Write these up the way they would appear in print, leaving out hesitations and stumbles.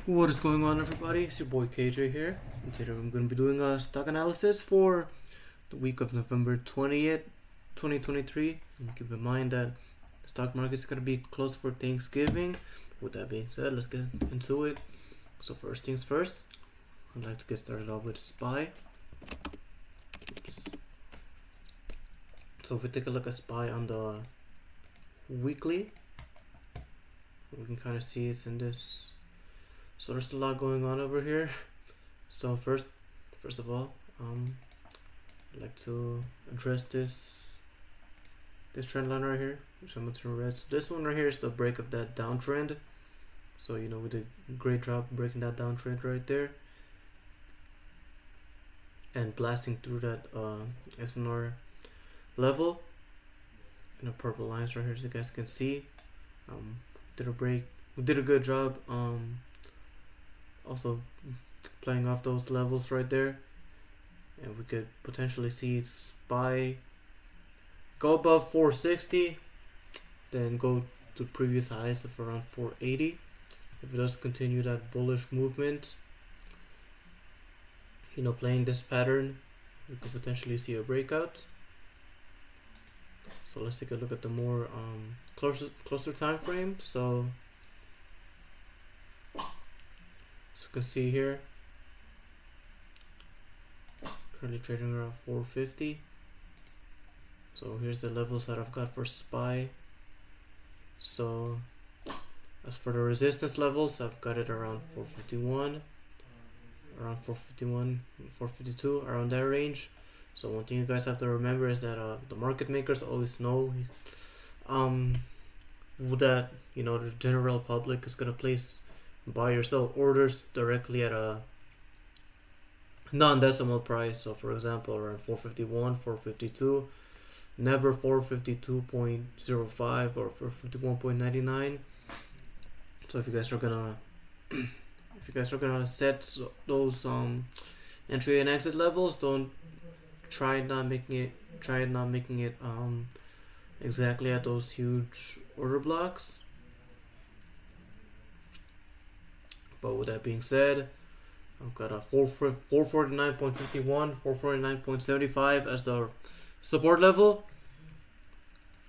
What is going on, everybody? It's your boy KJ here, and today I'm going to be doing a stock analysis for the week of November 20th, 2023. And keep in mind that the stock market is going to be closed for Thanksgiving. With that being said, let's get into it. So first things first, I'd like to get started off with SPY. Oops. So if we take a look at SPY on the weekly, we can kind of see it's in this. So there's a lot going on over here. So first of all, I'd like to address this trend line right here, which I'm going to red. So this one right here is the break of that downtrend. So we did a great job breaking that downtrend right there and blasting through that SNR level. And the purple lines right here, as you guys can see, we did a good job. Also playing off those levels right there, and we could potentially see SPY go above 460, then go to previous highs of around 480. If it does continue that bullish movement, playing this pattern, we could potentially see a breakout. So let's take a look at the more closer time frame. So as you can see here, currently trading around 450. So here's the levels that I've got for SPY. So as for the resistance levels, I've got it around 451, around 451, 452, around that range. So one thing you guys have to remember is that the market makers always know that the general public is gonna place buy or sell orders directly at a non-decimal price. So for example, around 451, 452, never 452.05 or 451.99. So if you guys are gonna set those entry and exit levels, don't try not making it exactly at those huge order blocks. But with that being said, I've got a 449.51, 449.75 as the support level.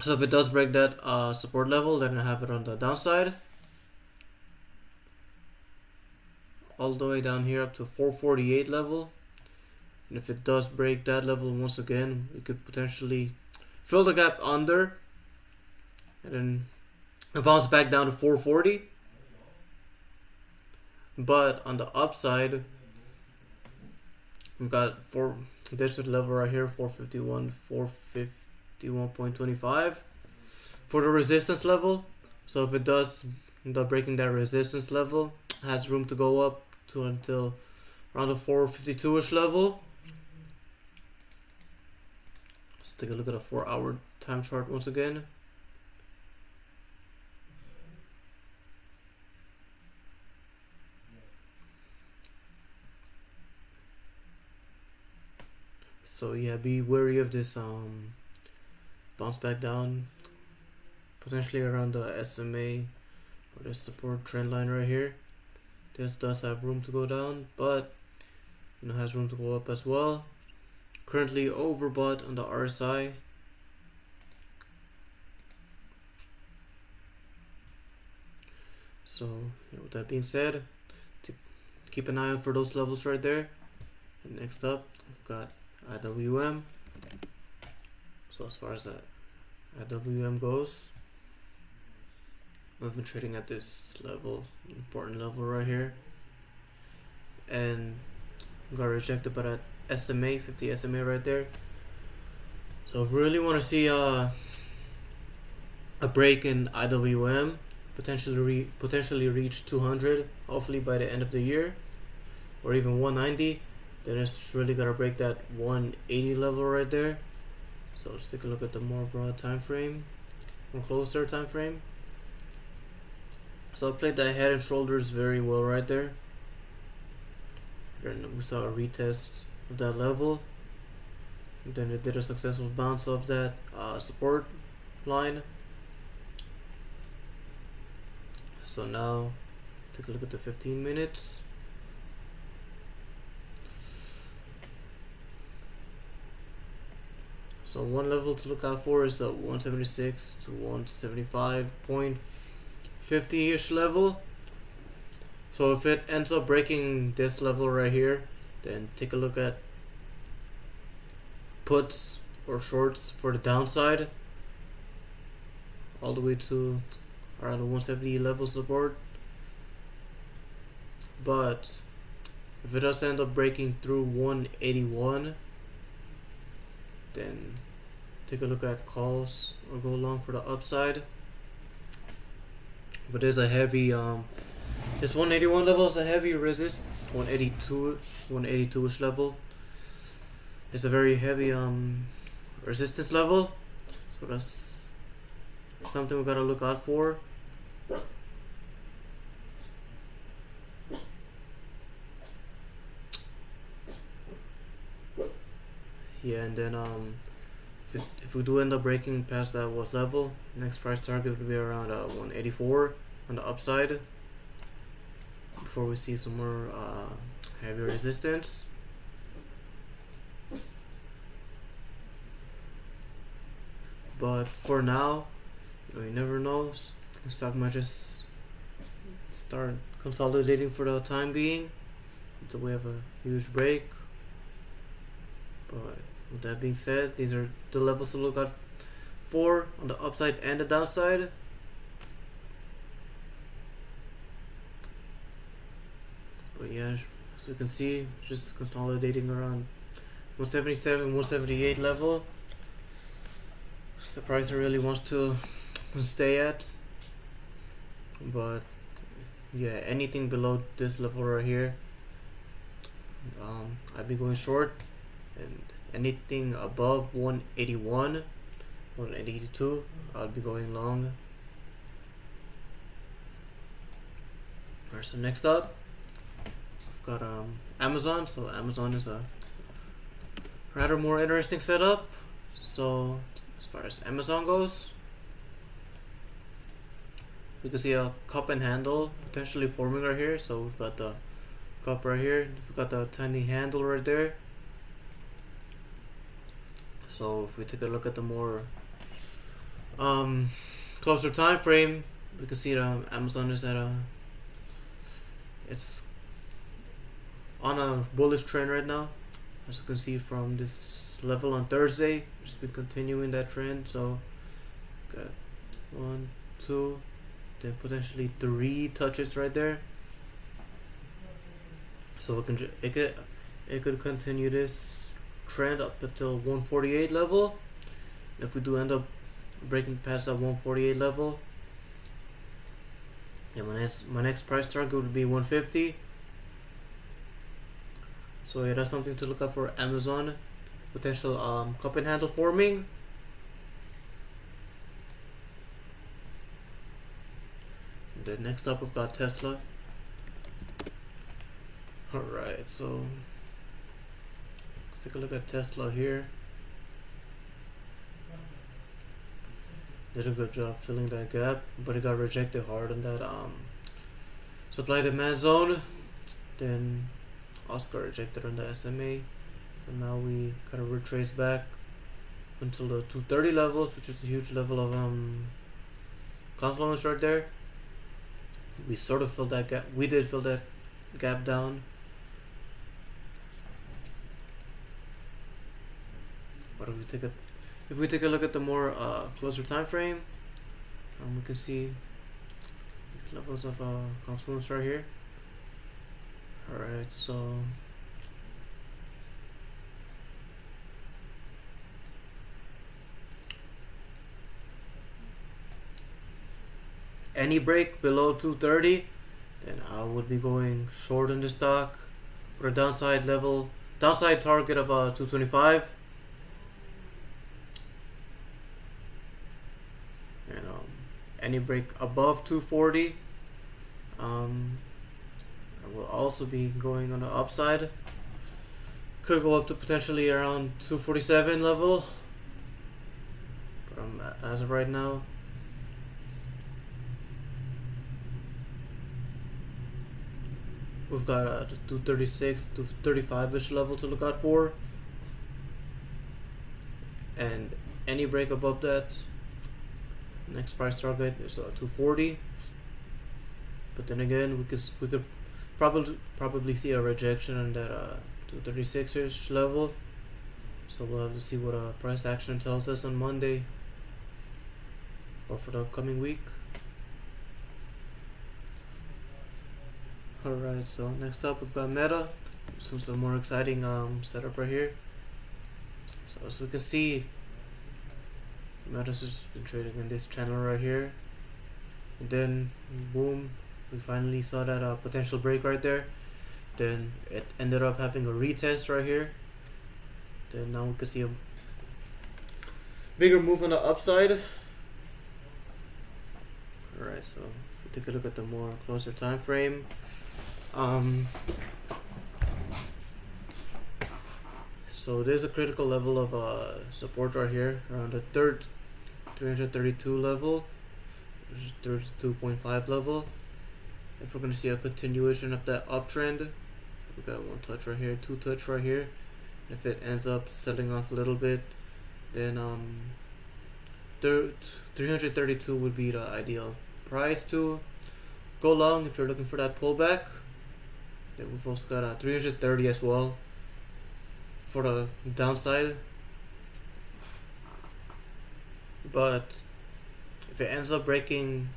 So if it does break that support level, then I have it on the downside, all the way down here up to 448 level. And if it does break that level once again, we could potentially fill the gap under and then bounce back down to 440. But on the upside, we've got this level right here, 451, 451.25 for the resistance level. So if it does end up breaking that resistance level, it has room to go up to until around the 452-ish level. Let's take a look at a 4-hour time chart once again. So yeah, be wary of this bounce back down, potentially around the SMA or the support trend line right here. This does have room to go down, but has room to go up as well. Currently overbought on the RSI. So with that being said, keep an eye out for those levels right there. And next up, I've got IWM. So as far as that IWM goes, we've been trading at this level, important level right here, and got rejected by that SMA, 50 SMA right there. So if we really want to see a break in IWM, potentially reach 200, hopefully by the end of the year, or even 190, then it's really gotta break that 180 level right there. So let's take a look at the more broad time frame, more closer time frame. So I played that head and shoulders very well right there. Then we saw a retest of that level. Then it did a successful bounce off that support line. So now take a look at the 15 minutes. So one level to look out for is the 176 to 175.50-ish level. So if it ends up breaking this level right here, then take a look at puts or shorts for the downside all the way to around the 170 level support. But if it does end up breaking through 181, then take a look at calls or go long for the upside. But there's a heavy this 181 level is a heavy resist. 182ish level. It's a very heavy resistance level. So that's something we gotta look out for. Yeah, and then if we do end up breaking past that level, next price target would be around 184 on the upside before we see some more heavy resistance. But for now, you never know. The stock might just start consolidating for the time being until we have a huge break. But with that being said, these are the levels to look out for on the upside and the downside. But yeah, as you can see, just consolidating around 177, 178 level. The price really wants to stay at. But yeah, anything below this level right here, I'd be going short. And anything above 181, 182, I'll be going long. Alright, so next up, I've got Amazon. So Amazon is a rather more interesting setup. So as far as Amazon goes, you can see a cup and handle potentially forming right here. So we've got the cup right here, we've got the tiny handle right there. So if we take a look at the more closer time frame, we can see that Amazon is at it's on a bullish trend right now, as you can see from this level on Thursday. Just been continuing that trend. So got 1, 2, then potentially 3 touches right there. So it could continue this trend up until 148 level. If we do end up breaking past that 148 level, yeah, my next price target would be 150. So yeah, that's something to look out for Amazon. Potential cup and handle forming. And then next up we've got Tesla. Alright, so let's take a look at Tesla here. Did a good job filling that gap, but it got rejected hard on that supply demand zone. Then also got rejected on the SMA. And now we kind of retrace back until the 230 levels, which is a huge level of confluence right there. We sort of filled that gap. We did fill that gap down. But if we take a look at the more closer time frame, we can see these levels of confluence right here. Alright, so any break below 230, then I would be going short in the stock with a downside target of 225. And any break above 240, I will also be going on the upside. Could go up to potentially around 247 level, but as of right now, we've got the 236 to 35ish level to look out for, and any break above that, next price target is 240. But then again, we could probably see a rejection on that 236ish level. So we'll have to see what price action tells us on Monday or for the upcoming week. Alright, so next up we've got Meta. Some more exciting setup right here. So as we can see, Meta's just been trading in this channel right here. And then boom, we finally saw that potential break right there. Then it ended up having a retest right here. Then now we can see a bigger move on the upside. Alright, so if we take a look at the more closer time frame, so there's a critical level of support right here around the third 332 level, which is 32.5 level. If we're going to see a continuation of that uptrend, we got one touch right here, two touch right here. If it ends up selling off a little bit, then 332 would be the ideal price to go long if you're looking for that pullback. Then we've also got 330 as well for the downside. But if it ends up breaking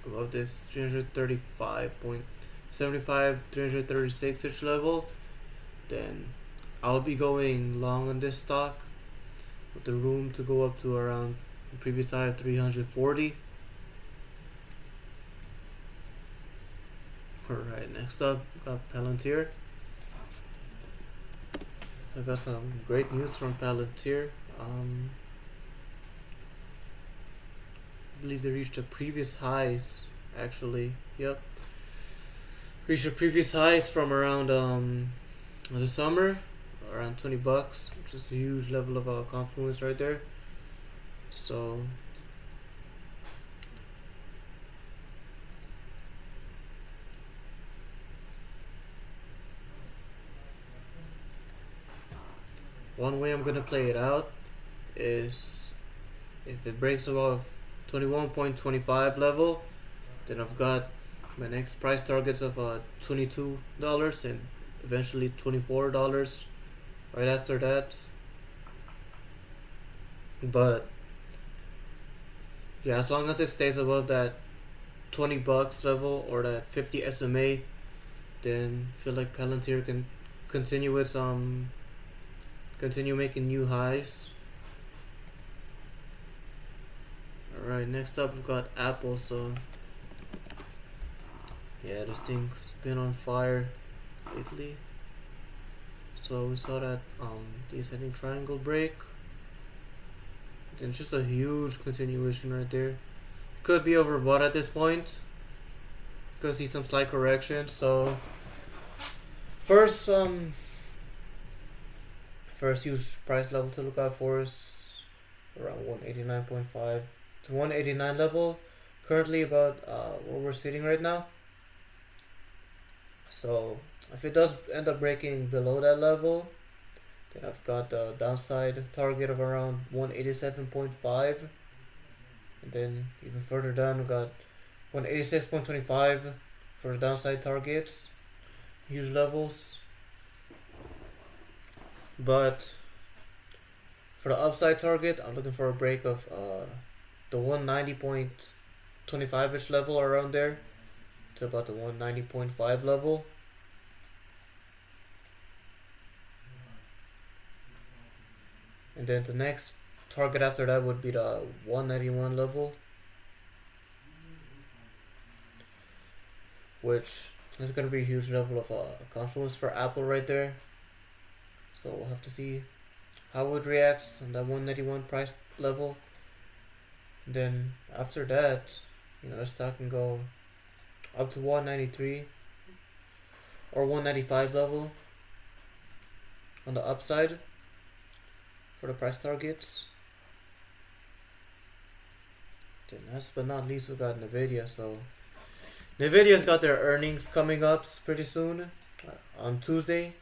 above this 335.75, 336ish level, then I'll be going long on this stock with the room to go up to around the previous high of 340. Alright, next up, got Palantir. I got some great news from Palantir. I believe they reached the previous highs, actually. Yep. Reached the previous highs from around the summer, around 20 bucks, which is a huge level of confluence right there. So one way I'm gonna play it out is if it breaks above 21.25 level, then I've got my next price targets of $22 and eventually $24 right after that. But yeah, as long as it stays above that 20 bucks level or that 50 SMA, then I feel like Palantir can continue its continue making new highs. Alright, next up we've got Apple. So yeah, this thing's been on fire lately. So we saw that descending triangle break. Then just a huge continuation right there. Could be overbought at this point. Could see some slight correction. So first huge price level to look out for is around 189.5 to 189 level. Currently about where we're sitting right now. So if it does end up breaking below that level, then I've got the downside target of around 187.5, and then even further down we've got 186.25 for the downside targets, huge levels. But for the upside target, I'm looking for a break of the 190.25ish level around there to about the 190.5 level. And then the next target after that would be the 191 level, which is going to be a huge level of confluence for Apple right there. So we'll have to see how it reacts on that 191 price level. Then after that, the stock can go up to 193 or 195 level on the upside for the price targets. Then last but not least, we got NVDA. So NVIDIA's got their earnings coming up pretty soon on Tuesday.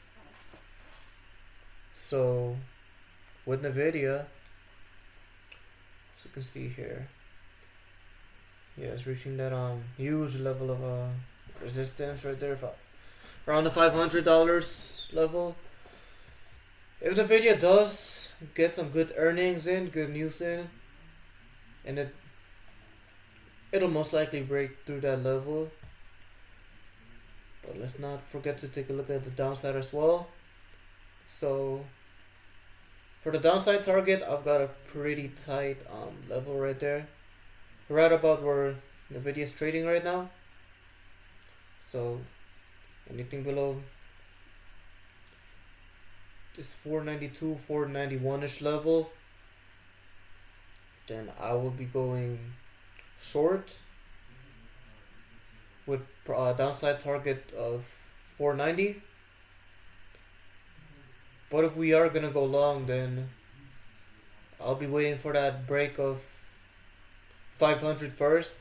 So with NVIDIA, as you can see here, yeah, it's reaching that huge level of resistance right there, around the $500 level. If NVIDIA does get some good earnings in, good news in, and it'll most likely break through that level. But let's not forget to take a look at the downside as well. So for the downside target, I've got a pretty tight level right there, right about where NVIDIA is trading right now. So anything below this 492, 491-ish level, then I will be going short with a downside target of 490. But if we are gonna go long, then I'll be waiting for that break of 500 first,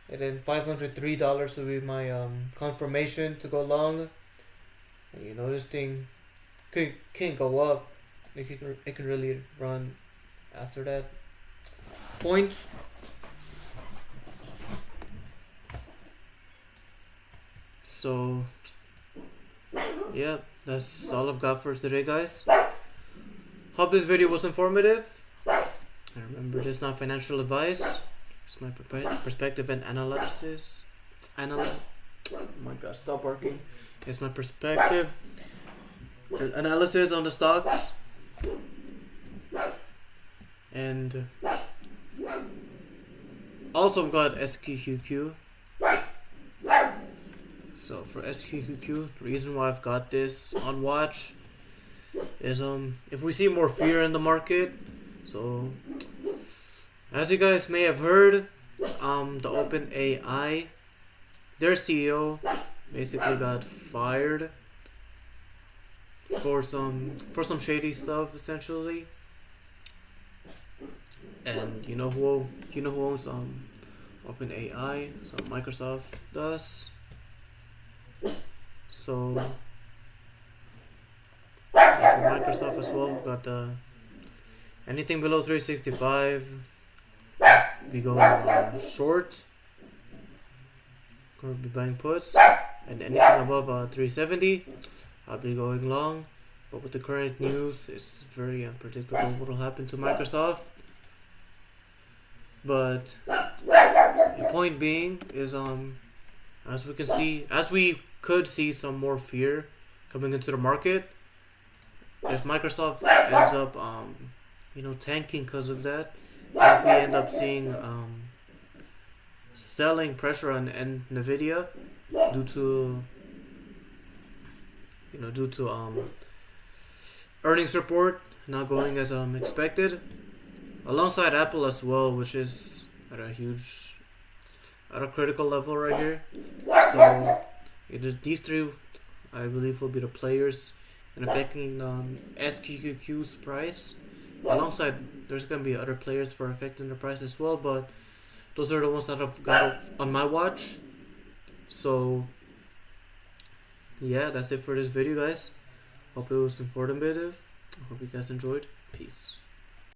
and then $503 will be my confirmation to go long. And you know, this thing can go up. It can really run after that point. So yeah, that's all I've got for today, guys. Hope this video was informative. And remember, this is not financial advice. It's my perspective and analysis. Oh my god, stop barking. It's my perspective and analysis on the stocks. And also I've got SQQQ. So for SQQQ, the reason why I've got this on watch is if we see more fear in the market. So as you guys may have heard, the OpenAI, their CEO basically got fired for some shady stuff essentially. And you know who owns OpenAI? So Microsoft does. So for Microsoft as well, we've got anything below 365 we go short, gonna be buying puts, and anything above 370 I'll be going long. But with the current news, it's very unpredictable what will happen to Microsoft. But the point being is as we could see some more fear coming into the market. If Microsoft ends up tanking because of that, if we end up seeing selling pressure on NVIDIA due to earnings report not going as expected, alongside Apple as well, which is at a critical level right here. So these three, I believe, will be the players in affecting SQQQ's price. Alongside, there's gonna be other players for affecting the price as well, but those are the ones that I've got on my watch. So yeah, that's it for this video, guys. Hope it was informative. I hope you guys enjoyed. Peace.